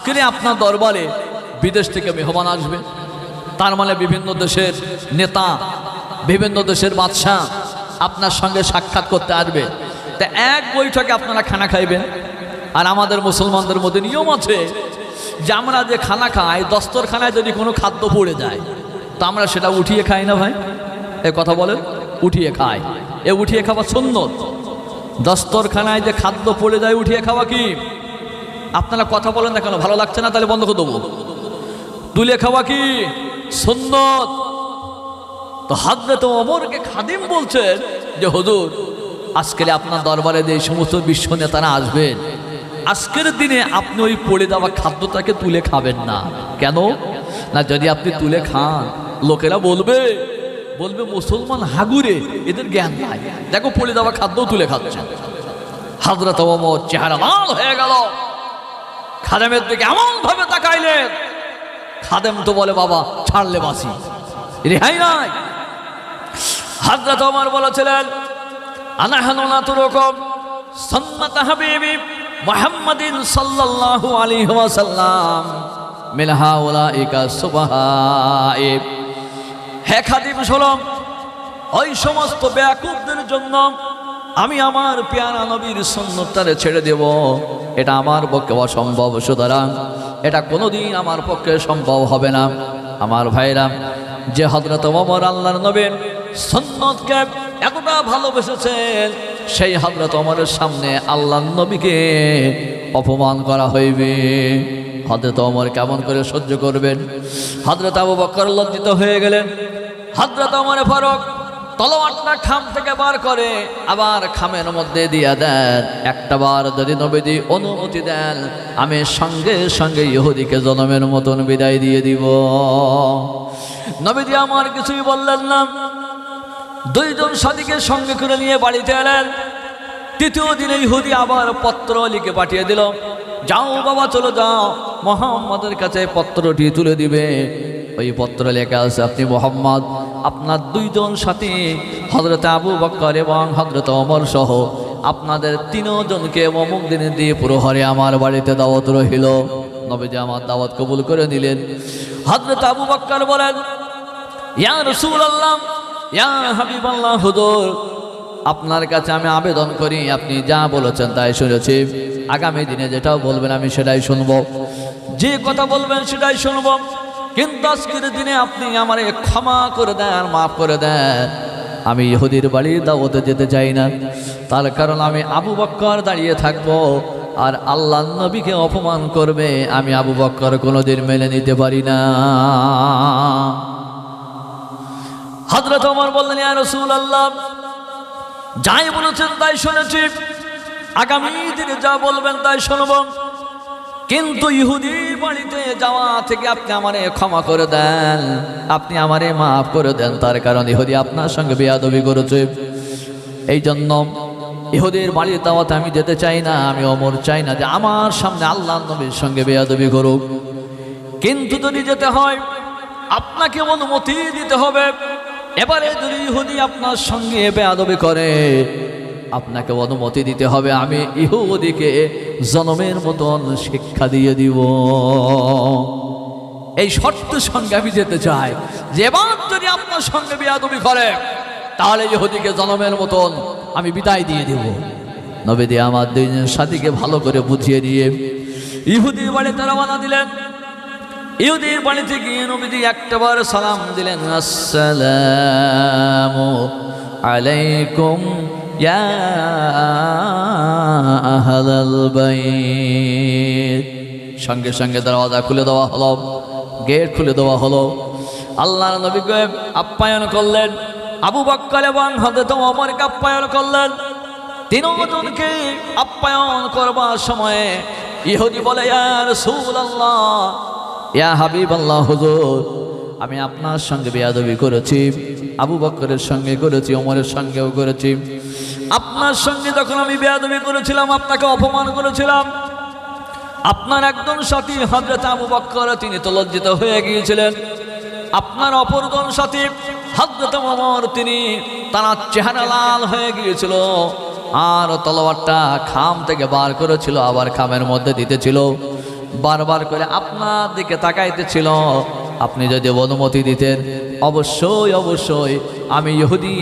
আজকে আপনার দরবারে বিদেশ থেকে মেহমান আসবে, তার মানে বিভিন্ন দেশের নেতা, বিভিন্ন দেশের বাদশাহ আপনার সঙ্গে সাক্ষাৎ করতে আসবে। তা এক বৈঠকে আপনারা খানা খাইবেন। আর আমাদের মুসলমানদের মধ্যে নিয়ম আছে যে আমরা যে খানা খাই, দস্তরখানায় যদি কোনো খাদ্য পড়ে যায় তো আমরা সেটা উঠিয়ে খাই না ভাই? এ কথা বলেন, উঠিয়ে খাই। এ উঠিয়ে খাওয়া সুন্নত। দস্তরখানায় যে খাদ্য পড়ে যায় উঠিয়ে খাওয়া কি? আপনারা কথা বলেন না কেন? ভালো লাগছে না? তাহলে বন্ধ করে দেবো। তুলে খাওয়া কি সুন্নত। তো হযরত ওমরকে খাদিম বলছেন যে হুজুর, আজকে আপনার দরবারে যে সমস্ত বিশ্ব নেতারা আসবেন, আজকের দিনে আপনি ওই পড়ে যাওয়া খাদ্যটাকে তুলে খাবেন না। কেন না? যদি আপনি তুলে খান লোকেরা বলবে মুসলমান হাগুরে, এদের জ্ঞান নাই, দেখো পড়ে যাওয়া খাদ্যও তুলে খাচ্ছে। হযরত ওমর চেহারা লাল হয়ে গেল, খাদেমের দিকে এমন ভাবে তাকাইলেন। খাদেম তো বলে বাবা ছাড়লে বাসি, রেহাই নাই। হযরত ওমর বলেছিলেন আনাহানু নাতুরুকুম সুন্নাত হাবিবি মুহাম্মাদিন সাল্লাল্লাহু আলাইহি ওয়াসাল্লাম মিন হাউলাইকা সুবহাইব। হে খাদিম শোনো, ওই সমস্ত বেয়াকুবদের জন্য আমি আমার পেয়ারা নবীর সুন্নতটারে ছেড়ে দেব, এটা আমার পক্ষে অসম্ভব। সুতরাং এটা কোনোদিন আমার পক্ষে সম্ভব হবে না। আমার ভাইরা, যে হযরত ওমর আল্লাহর নবীর সুন্নতকে এতটা ভালোবেসেছেন, সেই হযরত ওমরের সামনে আল্লাহর নবীকে অপমান করা হইবে। হযরত ওমর কেমন করে সহ্য করবেন? হযরত আবু বকর লজ্জিত হয়ে গেলেন। হযরত ওমর ফারুক তলোয়ারটা খাম থেকে বার করে আবার খামের মধ্যে দিয়া দেন। একটা বার যদি নবীজি অনুমতি দেন, আমি সঙ্গে সঙ্গে ইহুদিকে জনমের মতন বিদায় দিয়ে দিব। নবীজি আমার কিছুই বললেন না। দুইজন সাথীকে সঙ্গে করে নিয়ে বাড়িতে এলেন। তৃতীয় দিনে ইহুদি আবার পত্র লিখে পাঠিয়ে দিল, যাও বাবা চলে যাও, মুহাম্মাদের কাছে পত্রটি তুলে দিবে। ওই পত্র লেখা আছে, আপনি মুহাম্মদ, আপনার দুইজন সাথী হযরত আবু বকর এবং হযরত ওমর সহ আপনাদের তিনজনকে অমুক দিনে দিয়ে প্রহরে আমার বাড়িতে দাওয়াত রহিল। নবীজি আমার দাওয়াত কবুল করে নিলেন। হযরত আবু বকর বলেন, ইয়া রাসূলুল্লাহ, ইয়া হাবিবাল্লাহ, হুজুর আপনার কাছে আমি আবেদন করি, আপনি যা বলেছেন তাই শুনেছি, আগামী দিনে যেটাও বলবেন আমি সেটাই শুনবো, যে কথা বলবেন সেটাই শুনবো, কিন্তু আজকের দিনে আপনি আমারে ক্ষমা করে দেন, মাফ করে দেন। আমি ইহুদির বাড়ির দাওয়াতে যেতে চাই না, তার কারণ আমি আবু বকর দাঁড়িয়ে থাকবো আর আল্লাহর নবীকে অপমান করবে, আমি আবু বকর কোনোদিন মেনে নিতে পারি না। হযরত ওমর বললেন, ইয়া রাসূলুল্লাহ, যাই বলেছেন তাই শুনেছি, আগামী দিনে যা বলবেন তাই শুনব, কিন্তু ইহুদির বাড়িতে যাওয়া থেকে আপনি আমারে ক্ষমা করে দেন, আপনি আমারে মাফ করে দেন। তার কারণ ইহুদি আপনার সঙ্গে বেয়াদবি করেছে, এই জন্য ইহুদির বাড়ির দাওয়াতে আমি যেতে চাই না। আমি ওমর চাই না যে আমার সামনে আল্লাহর নবীর সঙ্গে বেয়াদবি করুক। কিন্তু যদি যেতে হয় আপনাকে অনুমতি দিতে হবে। এবারে যদি ইহুদি আপনার সঙ্গে বেয়াদবি করে, আপনাকে অনুমতি দিতে হবে, আমি ইহুদিকে জনমের মতন শিক্ষা দিয়ে দিব। এই শর্তের সঙ্গে আমি যেতে চাই যে এবার যদি আপনার সঙ্গে বেয়াদবি করে তাহলে ইহুদিকে জনমের মতন আমি বিদায় দিয়ে দিব। নবীজি আমার দুইজন সাথীকে ভালো করে বুঝিয়ে দিয়ে ইহুদির বাড়িতে রওনা দিলেন। ইহুদির বাড়িতে গিয়ে নবীজি একটাবার সালাম দিলেন, আসসালামু আলাইকুম ইয়া আহলাল বাইত। সঙ্গে সঙ্গে দরওয়াজা খুলে দেওয়া হলো, গেট খুলে দেওয়া হলো। আল্লাহর নবীকে আপ্যায়ন করলেন, আবু বকর এবং হযরত ওমরকে আপ্যায়ন করলেন। তিনজনকে আপ্যায়ন করবার সময়ে ইহুদি বলে, ইয়া রাসূলুল্লাহ, ইয়া হাবিবাল্লাহ, হুজুর আমি আপনার সঙ্গে বেয়াদবি করেছি, আবু বকরের সঙ্গে করেছি, ওমরের সঙ্গেও করেছি। আপনার সঙ্গে যখন আমি বেয়াদবি করেছিলাম, আপনাকে অপমান করেছিলাম, আপনার একজন সাথী হযরত আবু বকর তিনি তো লজ্জিত হয়ে গিয়েছিলেন। আপনার অপরজন সাথী হযরত ওমর তিনি তার চেহারা লাল হয়ে গিয়েছিল, আর তলোয়ারটা খাম থেকে বার করেছিল, আবার খামের মধ্যে দিতেছিল। বারবার করে আপনার দিকে তাকাইতেছিল। আপনি যদি অনুমতি দিতেন অবশ্যই অবশ্যই আমি ইহুদি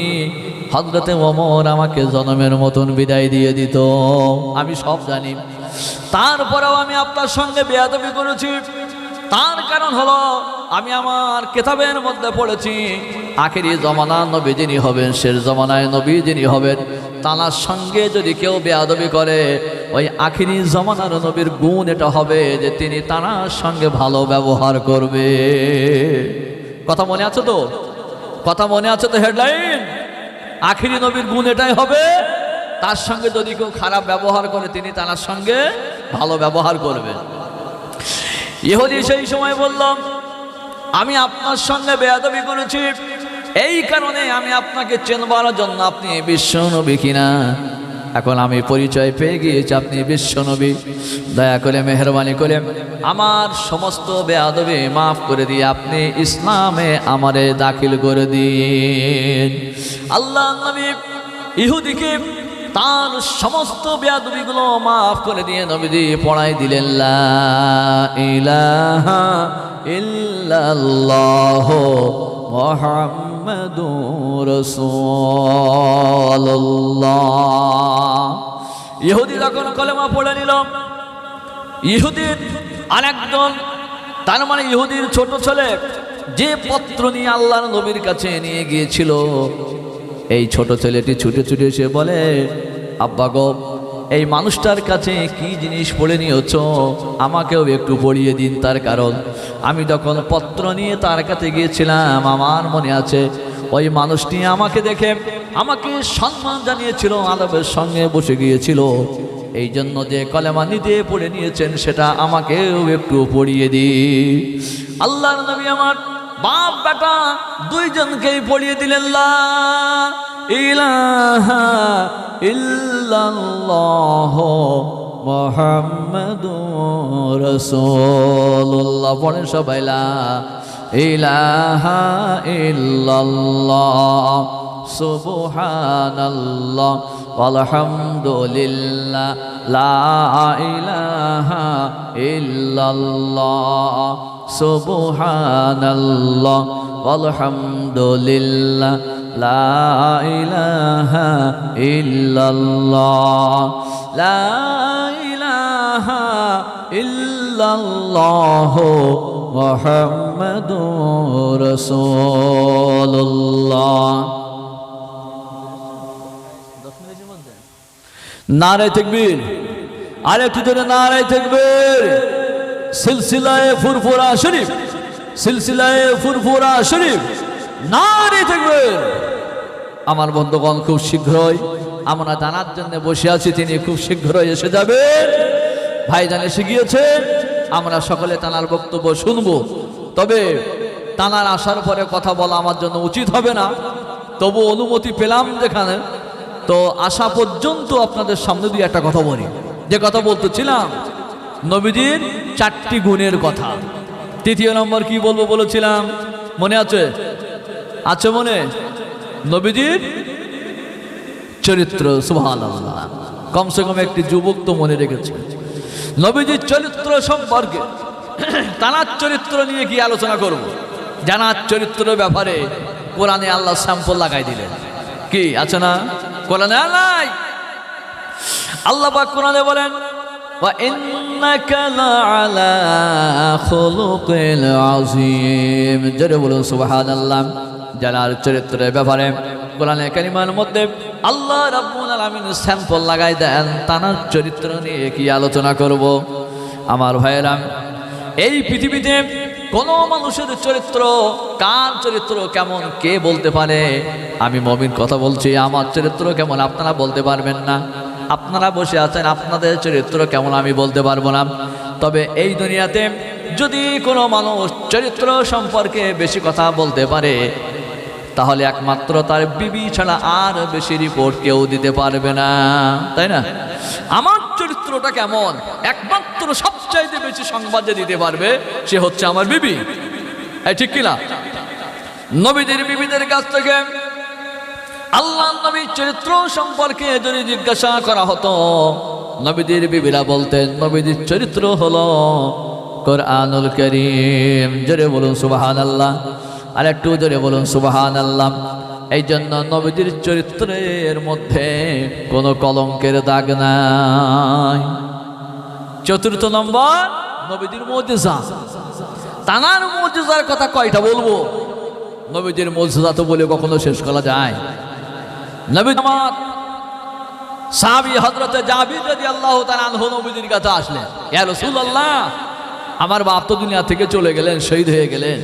হযরতে ওমর আমাকে জনমের মতন বিদায় দিয়ে দিত। আমি সব জানি, তারপরেও আমি আপনার সঙ্গে বেয়াদবি করেছি। তার কারণ হলো আমি আমার কিতাবের মধ্যে পড়েছি আখেরি জমানা নবী যিনি হবেন, শেষ জমানায় নবী যিনি হবেন, তার সঙ্গে যদি কেউ বেয়াদবি করে ওই আখেরি জমানার নবীর গুণ এটা হবে যে তিনি তার সঙ্গে ভালো ব্যবহার করবে। কথা মনে আছে তো? কথা মনে আছে তো? হেডলাইন আখেরি নবীর গুণ এটাই হবে, তার সঙ্গে যদি কেউ খারাপ ব্যবহার করে তিনি তার সঙ্গে ভালো ব্যবহার করবে। ইহুদি সেই সময় বললাম আমি আপনার সঙ্গে বেয়াদবি করেছি, এই কারণে আমি আপনাকে চেনবার জন্য আপনি বিশ্বনবী কিনা। এখন আমি পরিচয় পেয়ে গিয়েছি আপনি বিশ্বনবী। দয়া করে মেহেরবানি করে আমার সমস্ত বেয়াদবি মাফ করে দিয়ে আপনি ইসলামে আমারে দাখিল করে দিন। আল্লাহ নবী ইহুদিকে তার সমস্ত বেয়াদবিগুলো মাফ করে দিয়ে নবীজি পড়াই দিলেন লা ইলাহা ইল্লাল্লাহ মুহাম্মাদুর রাসূলুল্লাহ। ইহুদি যখন কলেমা পড়ে নিল, ইহুদির আরেকজন, তার মানে ইহুদির ছোট ছেলে যে পত্র নিয়ে আল্লাহর নবীর কাছে নিয়ে গিয়েছিল, এই ছোট ছেলেটি ছুটে ছুটে এসে বলে আব্বা গো এই মানুষটার কাছে কি জিনিস পড়ে নিয়েছ আমাকেও একটু পড়িয়ে দিন। তার কারণ আমি যখন পত্র নিয়ে তার কাছে গিয়েছিলাম আমার মনে আছে ওই মানুষটি আমাকে দেখে আমাকে সম্মান জানিয়েছিল, আদবের সঙ্গে বসে গিয়েছিল। এই জন্য যে কলেমা নিজে পড়ে নিয়েছেন সেটা আমাকেও একটু পড়িয়ে দিন। আল্লাহর নবী আমার বাপ বেটা দুইজনকেই পড়িয়ে দিলেন লা ইলাহা ইল্লাল্লাহ মুহাম্মাদুর রাসূলুল্লাহ। পড়েন সবাই লা ইলাহা ইল্লাল্লাহ সুবহানাল্লাহ আলহামদুলিল্লাহ লা ইলাহা ইল্লাল্লাহ সুবহানাল্লাহ আলহামদুলিল্লাহ লা ইলাহা ইল্লাল্লাহ লা ইলাহা ইল্লাল্লাহ মুহাম্মাদুর রাসূলুল্লাহ। নারে তাকবীর, আরেকটু জোরে নারে তাকবীর। সিলসিলায়ে ফুরফুরা শরীফ, সিলসিলায়ে ফুরফুরা শরীফ, নারে তাকবীর। আমার বন্ধুগণ খুব শীঘ্রই আমরা জানার জন্য বসে আছি, তিনি খুব শীঘ্রই এসে যাবেন। ভাইজান এসে গিয়েছে, আমরা সকলে তানার বক্তব্য শুনবো। তবে তানার আসার পরে কথা বলা আমার জন্য উচিত হবে না, তবু অনুমতি পেলাম যেখানে, তো আসা পর্যন্ত আপনাদের সামনে দিয়ে একটা কথা বলি। যে কথা বলতেছিলাম নবীজির 4টি গুণের কথা। তৃতীয় নম্বর কি বলবো বলেছিলাম, মনে আছে? আছে মনে? নবীজির চরিত্র। সুবহানাল্লাহ, কমসে কম একটি যুবক তো মনে রেখেছে। নবীজির চরিত্র সম্পর্কে তানার চরিত্র নিয়ে কি আলোচনা করব? জানার চরিত্রের ব্যাপারে কোরআনে আল্লাহ স্যাম্পল লাগাই দিলেন। কি আছে না কোরআনে? আল্লাহ পাক কোরআনে বলেন ওয়া ইন্নাকা লাআলা খুলুকিল আযীম। জোরে বলুন সুবহানাল্লাহ। জানার চরিত্রের ব্যাপারে কোরআনে কারিমার মধ্যে আল্লাহ রাব্বুল আলামিন স্যাম্পল লাগাই দেন, তানার চরিত্র নিয়ে কি আলোচনা করব। আমার ভাইয়েরা, এই পৃথিবীতে কোনো মানুষের চরিত্র, কার চরিত্র কেমন কে বলতে পারে? আমি মমিন কথা বলছি, আমার চরিত্র কেমন আপনারা বলতে পারবেন না। আপনারা বসে আছেন, আপনাদের চরিত্র কেমন আমি বলতে পারবো না। তবে এই দুনিয়াতে যদি কোনো মানুষ চরিত্র সম্পর্কে বেশি কথা বলতে পারে তাহলে একমাত্র তার বিবি ছাড়া আর বেশি রিপোর্ট কেউ দিতে পারবে না, তাই না? আমার চরিত্রটা কেমন একমাত্র সবচাইতে বেশি সংবাদ যে দিতে পারবে সে হচ্ছে আমার বিবি। ঠিক কিনা? নবীদের বিবিদের কাছ থেকে আল্লাহ নবীর চরিত্র সম্পর্কে যদি জিজ্ঞাসা করা হতো নবীদের বিবিরা বলতেন নবীদের চরিত্র হলো কোরআনুল কারীম। জোরে বলুন সুবহানাল্লাহ, আর একটু জোরে বলুন সুবহানাল্লাহ। এই জন্য নবীদের চরিত্রের মধ্যে কোনো কলঙ্কের দাগ নাই। চতুর্থ নম্বর, নবীদের মুজিজা। তানার মুজিজার কথা কয়টা বলবো? নবীদের মুজিজা তো বলে কখনো শেষ করা যায়? নবী আমার সাহাবী হযরতে জাবির রাদিয়াল্লাহু তাআলা আনহু নবীদের কাছে আসলেন, ইয়া রাসূলুল্লাহ, আমার বাপ তো দুনিয়া থেকে চলে গেলেন, শহীদ হয়ে গেলেন,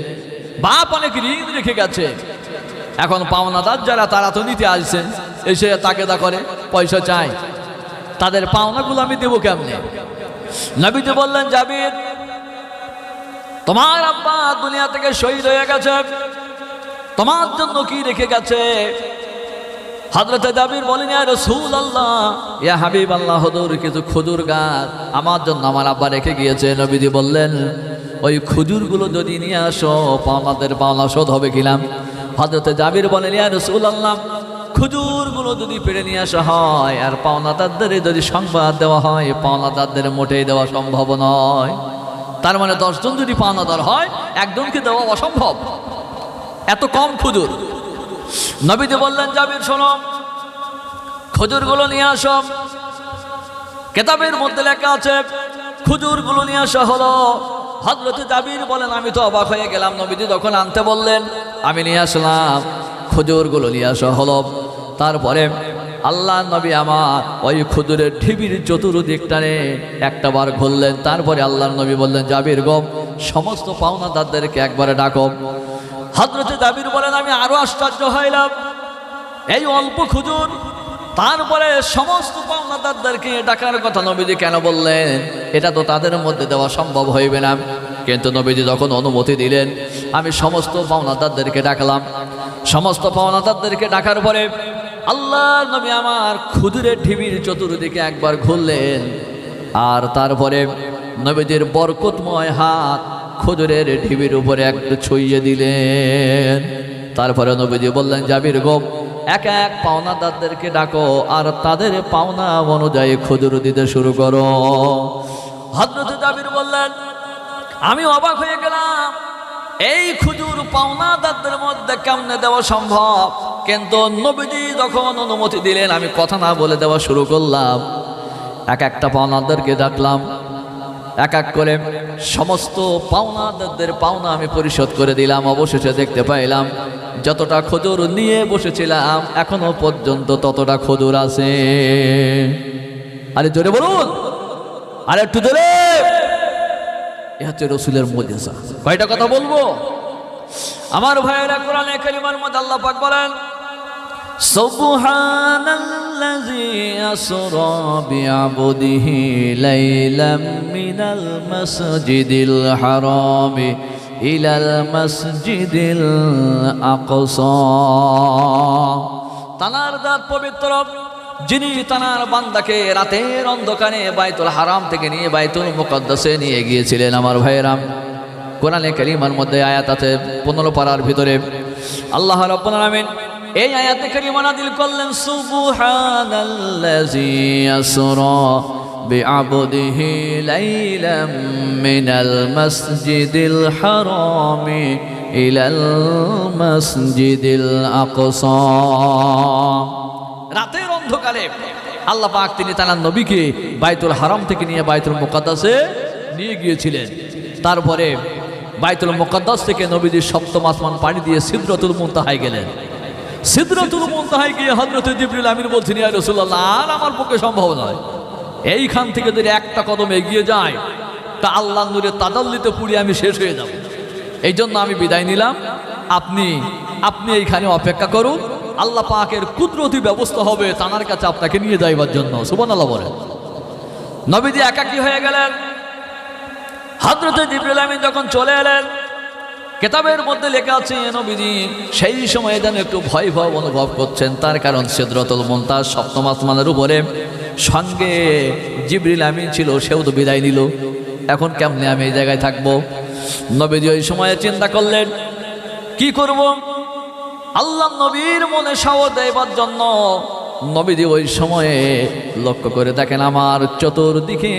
বাপ অনেক ঋণ রেখে গেছে, এখন পাওনাদার যারা তারা তো নিতে আসছে, এসে তাকেদা করে পয়সা চায়, তাদের পাওনাগুলো আমি দেবো কেমনে? নবীজি বললেন, জাবির, তোমার আব্বা দুনিয়া থেকে শহীদ হয়ে গেছে, তোমার জন্য কি রেখে গেছে? হযরত জাবির বলেন, ইয়া রাসূলুল্লাহ, ইয়া হাবিবাল্লাহ, হুজুর কিছু খেজুর গাছ আমার জন্য আমার আব্বা রেখে গিয়েছে। নবীজি বললেন, ওই খেজুরগুলো যদি নিয়ে আসো পাওনাদের পাওনা শোধ হবে কিনা? হযরত জাবির বলেন, ইয়া রাসূলুল্লাহ, খেজুরগুলো যদি পেড়ে নিয়ে আসা হয় আর পাওনাদারদের যদি সংবাদ দেওয়া হয়, পাওনাদারদের মোটেই দেওয়া সম্ভব নয়। তার মানে 10 জন যদি পাওনাদার হয়, একজনকে দেওয়া অসম্ভব, এত কম খেজুর। নবীজি বললেন, জাবির শোনো, খেজুরগুলো নিয়ে আসো। কিতাবের মধ্যে লেখা আছে খেজুরগুলো নিয়ে আসা হলো। হযরত জাবির বলেন, আমি তো অবাক হয়ে গেলাম। নবীজি যখন আনতে বললেন, আমি নিয়ে আসলাম, খেজুরগুলো নিয়ে আসা হলো। তারপরে আল্লাহ নবী আমার ওই খেজুরের ঢিবির চতুর্দিকটানে একটা বার ঘুরলেন। তারপরে আল্লাহ নবী বললেন, জাবির গো, সমস্ত পাওনাদারদেরকে একবারে ডাকো। হযরত জাবির বলেন, আমি আরো আশ্চর্য হইলাম, এই অল্প খেজুর, তারপরে সমস্ত পাওনাদারদেরকে ডাকার কথা নবীজি কেন বললেন? এটা তো তাদের মধ্যে দেওয়া সম্ভব হইবে না। কিন্তু নবীজি যখন অনুমতি দিলেন, আমি সমস্ত পাওনাদারদেরকে ডাকলাম। সমস্ত পাওনাদারদেরকে ডাকার পরে আল্লাহর নবী আমার খেজুরের ঢিবির চতুর্দিকে একবার ঘুরলেন, আর তারপরে নবীজির বরকতময় হাত খেজুরের ঢিবির উপরে একটু ছুঁয়ে দিলেন। তারপরে নবীজি বললেন, জাবির গো, এক এক পাওনাদারদেরকে ডাকো আর তাদের পাওনা অনুযায়ী খেজুর দিতে শুরু করো। হযরত জাবির বললেন, আমি অবাক হয়ে গেলাম, এই খেজুর পাওনাদারদের মধ্যে কেমনে দেওয়া সম্ভব? কিন্তু নবীজি যখন অনুমতি দিলেন, আমি কথা না বলে দেওয়া শুরু করলাম। এক একটা পাওনাদারকে ডাকলাম, এক এক করে সমস্ত পাওনাদারদের পাওনা আমি পরিশোধ করে দিলাম। অবশেষে দেখতে পাইলাম যতটা খেজুর নিয়ে বসেছিলাম এখনো পর্যন্ত ততটা খেজুর আছে। আরে জোরে বলুন, আরে একটু জোরে। এ হচ্ছে রাসূলের মুজিজা। কয়টা কথা বলবো আমার ভাইয়েরা? কোরআনে কারিমের মধ্যে আল্লাহ পাক বলেন, সুবহানাল্লাযী আসরা বিআবদিহি লাইলাম মিনাল মাসজিদিল হারামি ইলাল মাসজিদিল আকসা। তানার জাত পবিত্র, যিনি তানার বান্দাকে রাতের অন্ধকারে বাইতুল হারাম থেকে নিয়ে বাইতুল মুকদ্দাসে নিয়ে গিয়েছিলেন। আমার ভাইয়েরা, কোরআনে কারিমের মধ্যে আয়াত আছে 15 পারার ভিতরে আল্লাহ রাব্বুল আলামিন এই আয়াতে কারিমা নাযিল করলেন, সুবহানাল্লাযী আসরা বিআবদিহি লাইলাম মিনাল মাসজিদিল হারামি ইলাল মাসজিদিল আকসা। রাতের অন্ধকারে আল্লাহ পাক তিনি তার নবীকে বাইতুল হারাম থেকে নিয়ে বাইতুল মুকদ্দাসে নিয়ে গিয়েছিলেন। তারপরে বাইতুল মুকদ্দাস থেকে নবীজি 7ম আসমান পাড়ি দিয়ে সিদরাতুল মুনতাহায় গেলেন। সিদরাতুল মুনতাহায় গিয়ে হযরত জিবরিল আমিন বলছেন, ইয়া রাসূলুল্লাহ, আর আমার পক্ষে সম্ভব নয়, এইখান থেকে যদি একটা কদম এগিয়ে যায় তা আল্লাহর নূরের তাজাল্লিতে পুড়ে আমি শেষ হয়ে যাব। এই জন্য আমি বিদায় নিলাম, আপনি এইখানে অপেক্ষা করুন, আল্লাহ পাকের কুদরতি ব্যবস্থা হবে তানার কাছে আপনাকে নিয়ে যাইবার জন্য। সুবহানাল্লাহ বলেন। নবীজি একাকী হয়ে গেলেন। হযরত জিবরিল আমিন যখন চলে এলেন, কিতাবের মধ্যে লেখা আছে নবীজি সেই সময় যেন একটু ভয় ভয় অনুভব করছেন। তার কারণ সিদরাতুল মুনতাহা 7ম আসমানের উপরে, সঙ্গে জিবরিল আমিন ছিল, সেও তো বিদায় নিল। এখন কেমনে আমি এই জায়গায় থাকবো? নবীজি ওই সময়ে চিন্তা করলেন, কি করব? আল্লাহ নবীর মনে সাহস দেবার জন্য নবীজি ওই সময়ে লক্ষ্য করে দেখেন আমার চতুর্দিকে